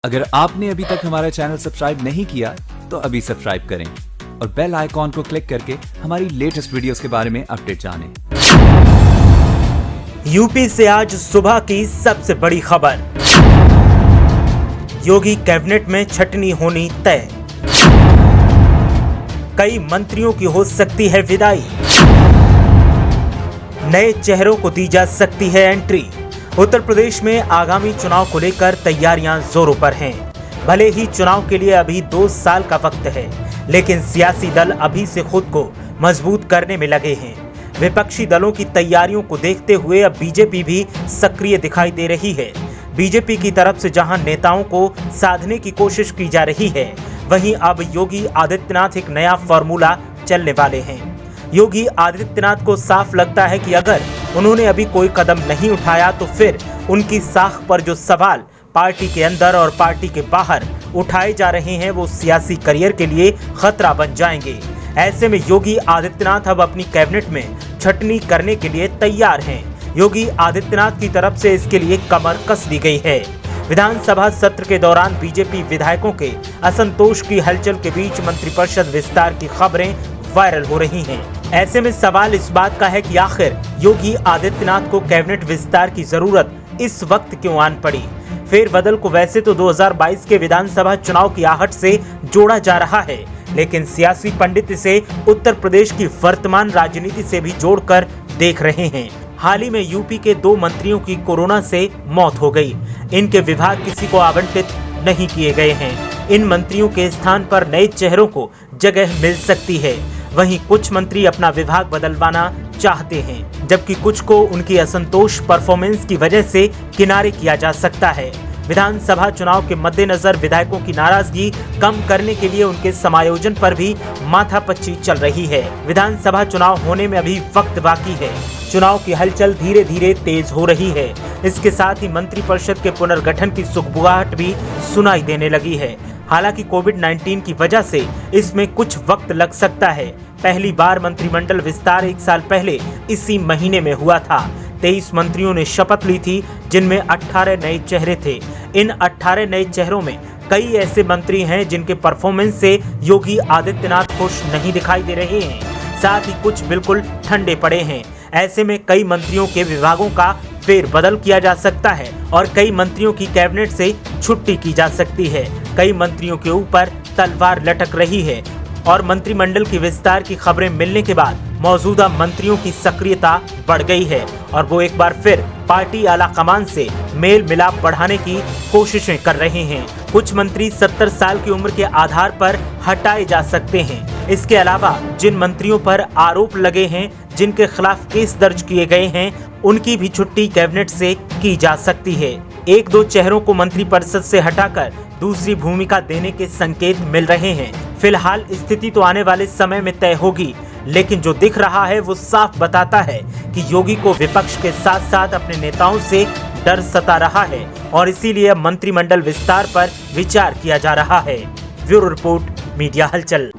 अगर आपने अभी तक हमारा चैनल सब्सक्राइब नहीं किया तो अभी सब्सक्राइब करें और बेल आइकॉन को क्लिक करके हमारी लेटेस्ट वीडियोस के बारे में अपडेट जानें। यूपी से आज सुबह की सबसे बड़ी खबर, योगी कैबिनेट में छटनी होनी तय, कई मंत्रियों की हो सकती है विदाई, नए चेहरों को दी जा सकती है एंट्री। उत्तर प्रदेश में आगामी चुनाव को लेकर तैयारियां जोरों पर हैं। भले ही चुनाव के लिए अभी 2 साल का वक्त है, लेकिन सियासी दल अभी से खुद को मजबूत करने में लगे हैं। विपक्षी दलों की तैयारियों को देखते हुए अब बीजेपी भी सक्रिय दिखाई दे रही है। बीजेपी की तरफ से जहां नेताओं को साधने की कोशिश की जा रही है, वहीं अब योगी आदित्यनाथ एक नया फॉर्मूला चलने वाले हैं। योगी आदित्यनाथ को साफ लगता है कि अगर उन्होंने अभी कोई कदम नहीं उठाया तो फिर उनकी साख पर जो सवाल पार्टी के अंदर और पार्टी के बाहर उठाए जा रहे हैं वो सियासी करियर के लिए खतरा बन जाएंगे। ऐसे में योगी आदित्यनाथ अब अपनी कैबिनेट में छटनी करने के लिए तैयार हैं। योगी आदित्यनाथ की तरफ से इसके लिए कमर कस दी गई है। विधानसभा सत्र के दौरान बीजेपी विधायकों के असंतोष की हलचल के बीच मंत्रिपरिषद विस्तार की खबरें वायरल हो रही हैं। ऐसे में सवाल इस बात का है कि आखिर योगी आदित्यनाथ को कैबिनेट विस्तार की जरूरत इस वक्त क्यों आन पड़ी। फेरबदल को वैसे तो 2022 के विधानसभा चुनाव की आहट से जोड़ा जा रहा है, लेकिन सियासी पंडित इसे उत्तर प्रदेश की वर्तमान राजनीति से भी जोड़कर देख रहे हैं। हाल ही में यूपी के 2 मंत्रियों की कोरोना से मौत हो गई। इनके विभाग किसी को आवंटित नहीं किए गए हैं। इन मंत्रियों के स्थान पर नए चेहरों को जगह मिल सकती है। वहीं कुछ मंत्री अपना विभाग बदलवाना चाहते हैं, जबकि कुछ को उनकी असंतोष परफॉर्मेंस की वजह से किनारे किया जा सकता है। विधानसभा चुनाव के मद्देनजर विधायकों की नाराजगी कम करने के लिए उनके समायोजन पर भी माथापच्ची चल रही है। विधानसभा चुनाव होने में अभी वक्त बाकी है। चुनाव की हलचल धीरे धीरे तेज हो रही है। इसके साथ ही मंत्रिपरिषद के पुनर्गठन की सुगबुगाहट भी सुनाई देने लगी है। हालांकि कोविड-19 की वजह से इसमें कुछ वक्त लग सकता है। पहली बार मंत्रिमंडल विस्तार 1 साल पहले इसी महीने में हुआ था। 23 मंत्रियों ने शपथ ली थी, जिनमें 18 नए चेहरे थे। इन 18 नए चेहरों में कई ऐसे मंत्री हैं जिनके परफॉर्मेंस से योगी आदित्यनाथ खुश नहीं दिखाई दे रहे हैं। साथ ही कुछ बिल्कुल ठंडे पड़े हैं। ऐसे में कई मंत्रियों के विभागों का फेरबदल किया जा सकता है और कई मंत्रियों की कैबिनेट से छुट्टी की जा सकती है। कई मंत्रियों के ऊपर तलवार लटक रही है और मंत्रिमंडल की विस्तार की खबरें मिलने के बाद मौजूदा मंत्रियों की सक्रियता बढ़ गई है और वो एक बार फिर पार्टी आला कमान से मेल मिलाप बढ़ाने की कोशिशें कर रहे हैं। कुछ मंत्री 70 साल की उम्र के आधार पर हटाए जा सकते हैं। इसके अलावा जिन मंत्रियों पर आरोप लगे हैं, जिनके खिलाफ केस दर्ज किए गए हैं, उनकी भी छुट्टी कैबिनेट से की जा सकती है। 1-2 चेहरों को मंत्रिपरिषद से हटाकर दूसरी भूमिका देने के संकेत मिल रहे हैं। फिलहाल स्थिति तो आने वाले समय में तय होगी, लेकिन जो दिख रहा है वो साफ बताता है कि योगी को विपक्ष के साथ साथ अपने नेताओं से डर सता रहा है और इसीलिए मंत्रिमंडल विस्तार पर विचार किया जा रहा है। ब्यूरो रिपोर्ट, मीडिया हलचल।